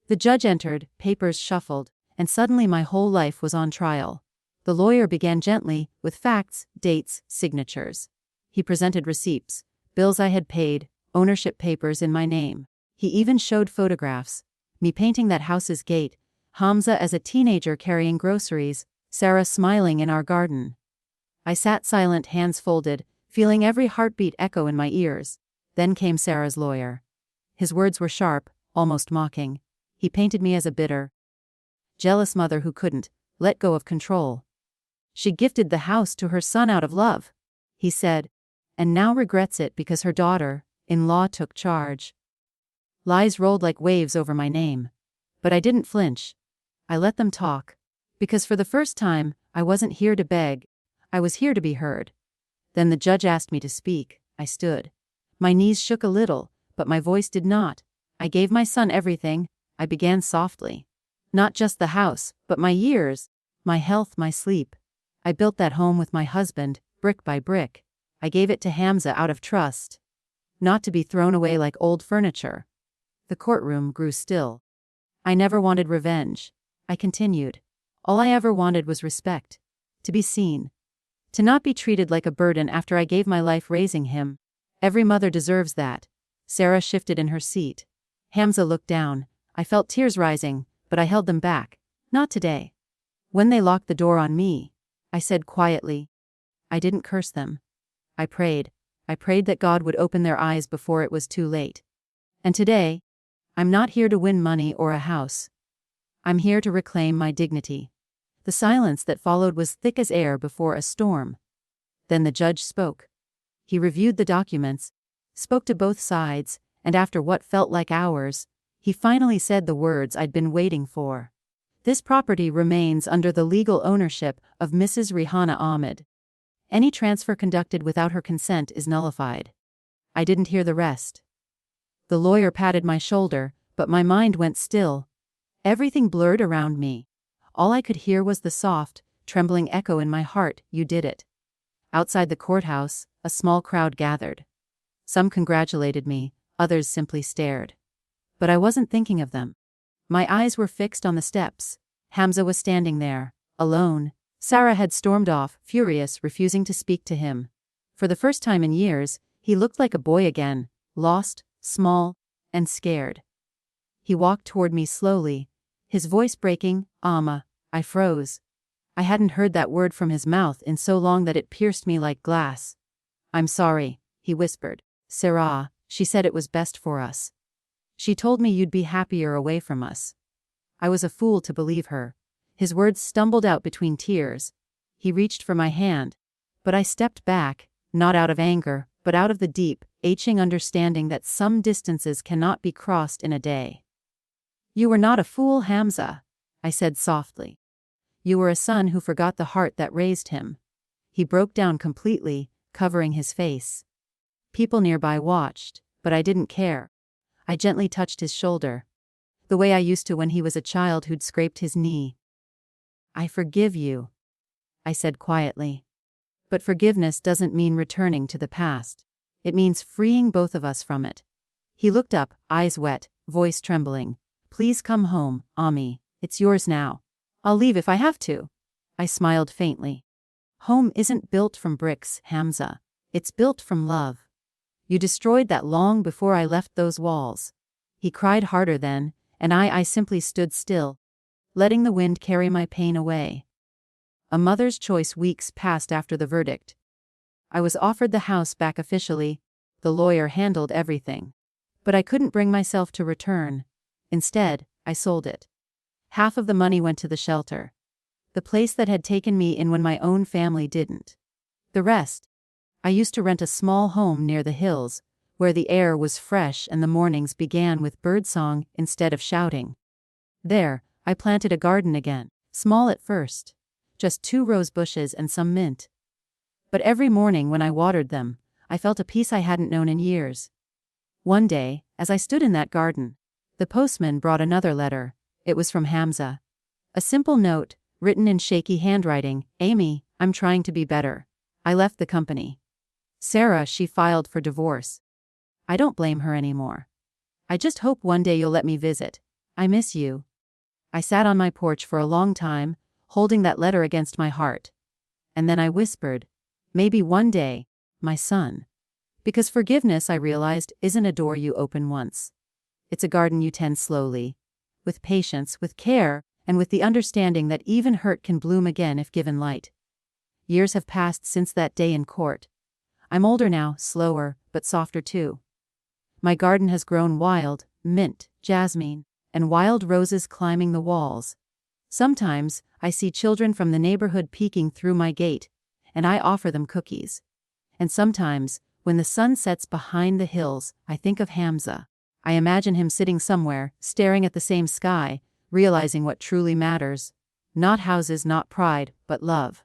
The judge entered, papers shuffled, and suddenly my whole life was on trial. The lawyer began gently, with facts, dates, signatures. He presented receipts, bills I had paid, ownership papers in my name. He even showed photographs. Me painting that house's gate, Hamza as a teenager carrying groceries, Sarah smiling in our garden. I sat silent, hands folded, feeling every heartbeat echo in my ears. Then came Sarah's lawyer. His words were sharp, almost mocking. He painted me as a bitter, jealous mother who couldn't let go of control. She gifted the house to her son out of love, he said, and now regrets it because her daughter-in-law took charge. Lies rolled like waves over my name. But I didn't flinch. I let them talk. Because for the first time, I wasn't here to beg. I was here to be heard. Then the judge asked me to speak. I stood. My knees shook a little, but my voice did not. I gave my son everything. I began softly. Not just the house, but my years, my health, my sleep. I built that home with my husband, brick by brick. I gave it to Hamza out of trust. Not to be thrown away like old furniture. The courtroom grew still. I never wanted revenge. I continued. All I ever wanted was respect. To be seen. To not be treated like a burden after I gave my life raising him. Every mother deserves that. Sarah shifted in her seat. Hamza looked down. I felt tears rising, but I held them back. Not today. When they locked the door on me, I said quietly. I didn't curse them. I prayed. I prayed that God would open their eyes before it was too late. And today, I'm not here to win money or a house. I'm here to reclaim my dignity. The silence that followed was thick as air before a storm. Then the judge spoke. He reviewed the documents, spoke to both sides, and after what felt like hours, he finally said the words I'd been waiting for. This property remains under the legal ownership of Mrs. Rihanna Ahmed. Any transfer conducted without her consent is nullified. I didn't hear the rest. The lawyer patted my shoulder, but my mind went still. Everything blurred around me. All I could hear was the soft, trembling echo in my heart, "You did it." Outside the courthouse, a small crowd gathered. Some congratulated me, others simply stared. But I wasn't thinking of them. My eyes were fixed on the steps. Hamza was standing there, alone. Sarah had stormed off, furious, refusing to speak to him. For the first time in years, he looked like a boy again, lost, small, and scared. He walked toward me slowly, his voice breaking, "Amma." I froze. I hadn't heard that word from his mouth in so long that it pierced me like glass. "I'm sorry," he whispered. "Sarah, she said it was best for us. She told me you'd be happier away from us." I was a fool to believe her. His words stumbled out between tears. He reached for my hand. But I stepped back, not out of anger, but out of the deep, aching understanding that some distances cannot be crossed in a day. "You were not a fool, Hamza," I said softly. "You were a son who forgot the heart that raised him." He broke down completely, covering his face. People nearby watched, but I didn't care. I gently touched his shoulder, the way I used to when he was a child who'd scraped his knee. "I forgive you," I said quietly. But forgiveness doesn't mean returning to the past. It means freeing both of us from it. He looked up, eyes wet, voice trembling. "Please come home, Ami. It's yours now. I'll leave if I have to." I smiled faintly. "Home isn't built from bricks, Hamza. It's built from love. You destroyed that long before I left those walls." He cried harder then, and I simply stood still, letting the wind carry my pain away. A mother's choice weeks passed after the verdict. I was offered the house back officially. The lawyer handled everything. But I couldn't bring myself to return. Instead, I sold it. Half of the money went to the shelter. The place that had taken me in when my own family didn't. The rest. I used to rent a small home near the hills, where the air was fresh and the mornings began with birdsong instead of shouting. There, I planted a garden again, small at first. Just 2 rose bushes and some mint. But every morning when I watered them, I felt a peace I hadn't known in years. One day, as I stood in that garden, the postman brought another letter. It was from Hamza. A simple note, written in shaky handwriting. Amy, I'm trying to be better. I left the company. Sarah, she filed for divorce. I don't blame her anymore. I just hope one day you'll let me visit. I miss you. I sat on my porch for a long time, holding that letter against my heart. And then I whispered, maybe one day, my son. Because forgiveness, I realized, isn't a door you open once. It's a garden you tend slowly. With patience, with care, and with the understanding that even hurt can bloom again if given light. Years have passed since that day in court. I'm older now, slower, but softer too. My garden has grown wild, mint, jasmine, and wild roses climbing the walls. Sometimes, I see children from the neighborhood peeking through my gate, and I offer them cookies. And sometimes, when the sun sets behind the hills, I think of Hamza. I imagine him sitting somewhere, staring at the same sky, realizing what truly matters. Not houses, not pride, but love.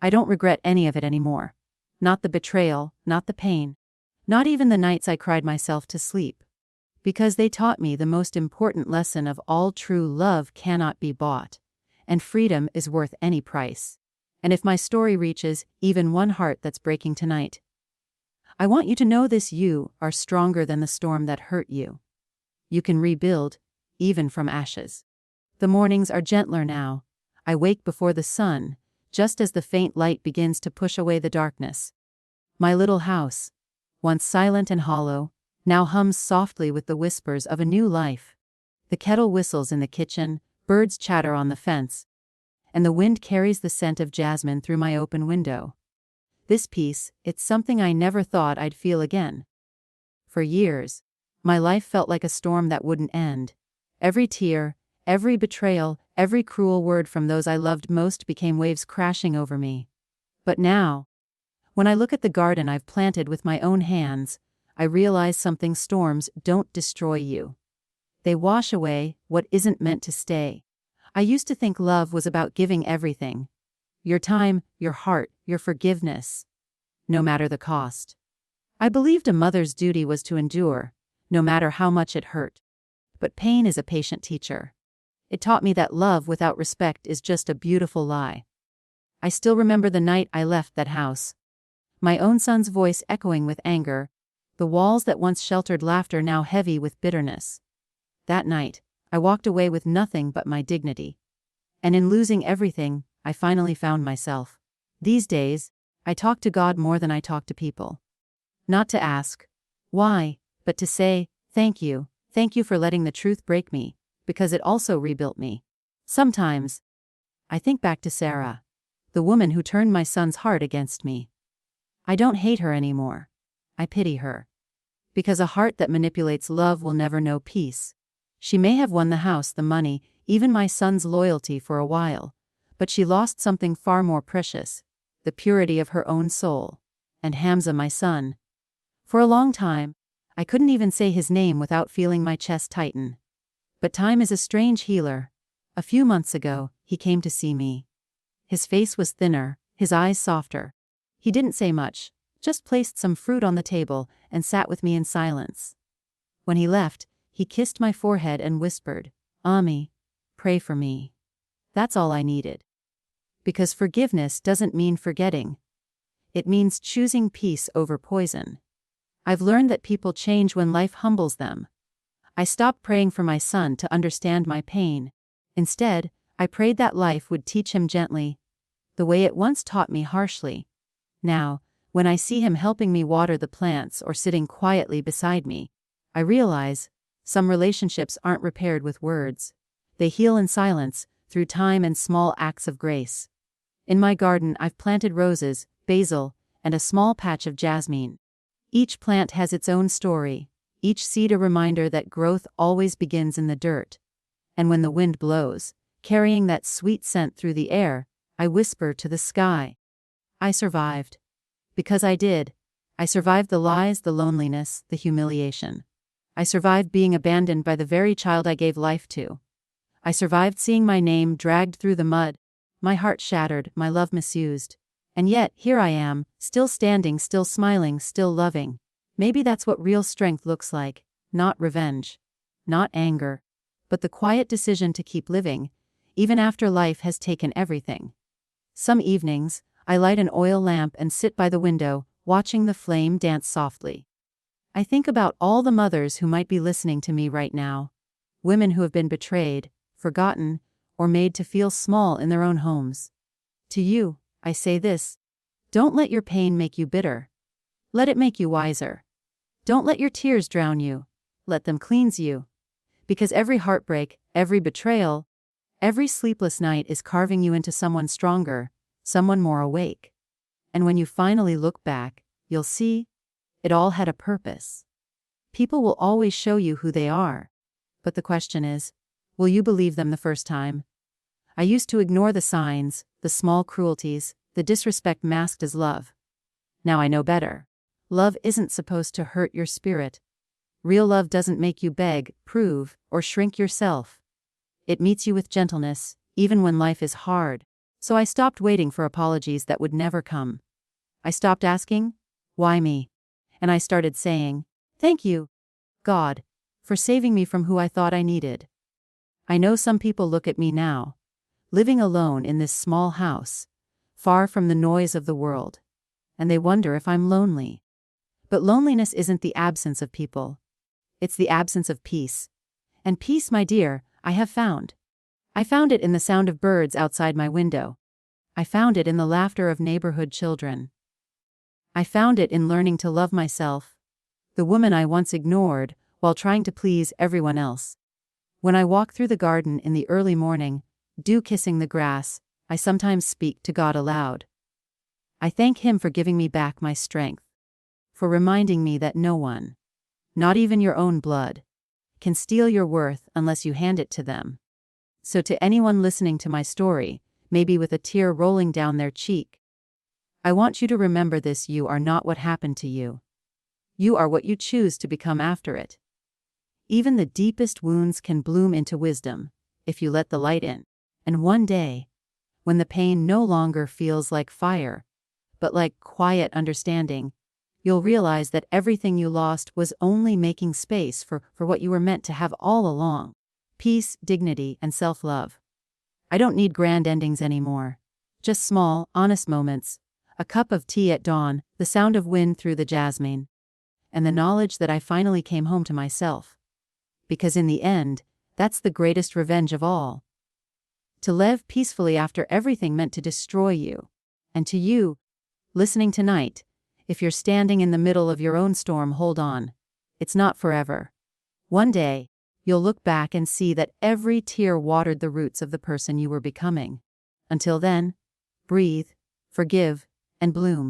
I don't regret any of it anymore. Not the betrayal, not the pain. Not even the nights I cried myself to sleep. Because they taught me the most important lesson of all: true love cannot be bought. And freedom is worth any price. And if my story reaches even one heart that's breaking tonight, I want you to know this: you are stronger than the storm that hurt you. You can rebuild, even from ashes. The mornings are gentler now. I wake before the sun, just as the faint light begins to push away the darkness. My little house, once silent and hollow, now hums softly with the whispers of a new life. The kettle whistles in the kitchen, birds chatter on the fence, and the wind carries the scent of jasmine through my open window. This peace, it's something I never thought I'd feel again. For years, my life felt like a storm that wouldn't end. Every tear, every betrayal, every cruel word from those I loved most became waves crashing over me. But now, when I look at the garden I've planted with my own hands, I realize something: storms don't destroy you. They wash away what isn't meant to stay. I used to think love was about giving everything. Your time, your heart, your forgiveness. No matter the cost. I believed a mother's duty was to endure, no matter how much it hurt. But pain is a patient teacher. It taught me that love without respect is just a beautiful lie. I still remember the night I left that house. My own son's voice echoing with anger, the walls that once sheltered laughter now heavy with bitterness. That night, I walked away with nothing but my dignity. And in losing everything, I finally found myself. These days, I talk to God more than I talk to people. Not to ask, why, but to say, thank you for letting the truth break me, because it also rebuilt me. Sometimes, I think back to Sarah, the woman who turned my son's heart against me. I don't hate her anymore. I pity her. Because a heart that manipulates love will never know peace. She may have won the house, the money, even my son's loyalty for a while, but she lost something far more precious: the purity of her own soul. And Hamza, my son. For a long time, I couldn't even say his name without feeling my chest tighten. But time is a strange healer. A few months ago, he came to see me. His face was thinner, his eyes softer. He didn't say much, just placed some fruit on the table and sat with me in silence. When he left, he kissed my forehead and whispered, "Ami, pray for me." That's all I needed. Because forgiveness doesn't mean forgetting. It means choosing peace over poison. I've learned that people change when life humbles them. I stopped praying for my son to understand my pain. Instead, I prayed that life would teach him gently, the way it once taught me harshly. Now, when I see him helping me water the plants or sitting quietly beside me, I realize some relationships aren't repaired with words. They heal in silence, through time and small acts of grace. In my garden, I've planted roses, basil, and a small patch of jasmine. Each plant has its own story, each seed a reminder that growth always begins in the dirt. And when the wind blows, carrying that sweet scent through the air, I whisper to the sky, I survived. Because I did. I survived the lies, the loneliness, the humiliation. I survived being abandoned by the very child I gave life to. I survived seeing my name dragged through the mud, my heart shattered, my love misused. And yet, here I am, still standing, still smiling, still loving. Maybe that's what real strength looks like. Not revenge. Not anger. But the quiet decision to keep living, even after life has taken everything. Some evenings, I light an oil lamp and sit by the window, watching the flame dance softly. I think about all the mothers who might be listening to me right now. Women who have been betrayed, forgotten, or made to feel small in their own homes. To you, I say this: don't let your pain make you bitter. Let it make you wiser. Don't let your tears drown you. Let them cleanse you. Because every heartbreak, every betrayal, every sleepless night is carving you into someone stronger, someone more awake. And when you finally look back, you'll see it all had a purpose. People will always show you who they are. But the question is, will you believe them the first time? I used to ignore the signs, the small cruelties, the disrespect masked as love. Now I know better. Love isn't supposed to hurt your spirit. Real love doesn't make you beg, prove, or shrink yourself. It meets you with gentleness, even when life is hard. So I stopped waiting for apologies that would never come. I stopped asking, why me? And I started saying, thank you, God, for saving me from who I thought I needed. I know some people look at me now, living alone in this small house, far from the noise of the world, and they wonder if I'm lonely. But loneliness isn't the absence of people. It's the absence of peace. And peace, my dear, I have found. I found it in the sound of birds outside my window. I found it in the laughter of neighborhood children. I found it in learning to love myself, the woman I once ignored, while trying to please everyone else. When I walk through the garden in the early morning, dew kissing the grass, I sometimes speak to God aloud. I thank Him for giving me back my strength, for reminding me that no one, not even your own blood, can steal your worth unless you hand it to them. So to anyone listening to my story, maybe with a tear rolling down their cheek, I want you to remember this: you are not what happened to you. You are what you choose to become after it. Even the deepest wounds can bloom into wisdom, if you let the light in. And one day, when the pain no longer feels like fire, but like quiet understanding, you'll realize that everything you lost was only making space for what you were meant to have all along: peace, dignity, and self-love. I don't need grand endings anymore. Just small, honest moments. A cup of tea at dawn, the sound of wind through the jasmine, and the knowledge that I finally came home to myself. Because in the end, that's the greatest revenge of all. To live peacefully after everything meant to destroy you. And to you, listening tonight, if you're standing in the middle of your own storm, hold on. It's not forever. One day, you'll look back and see that every tear watered the roots of the person you were becoming. Until then, breathe, forgive, and bloom.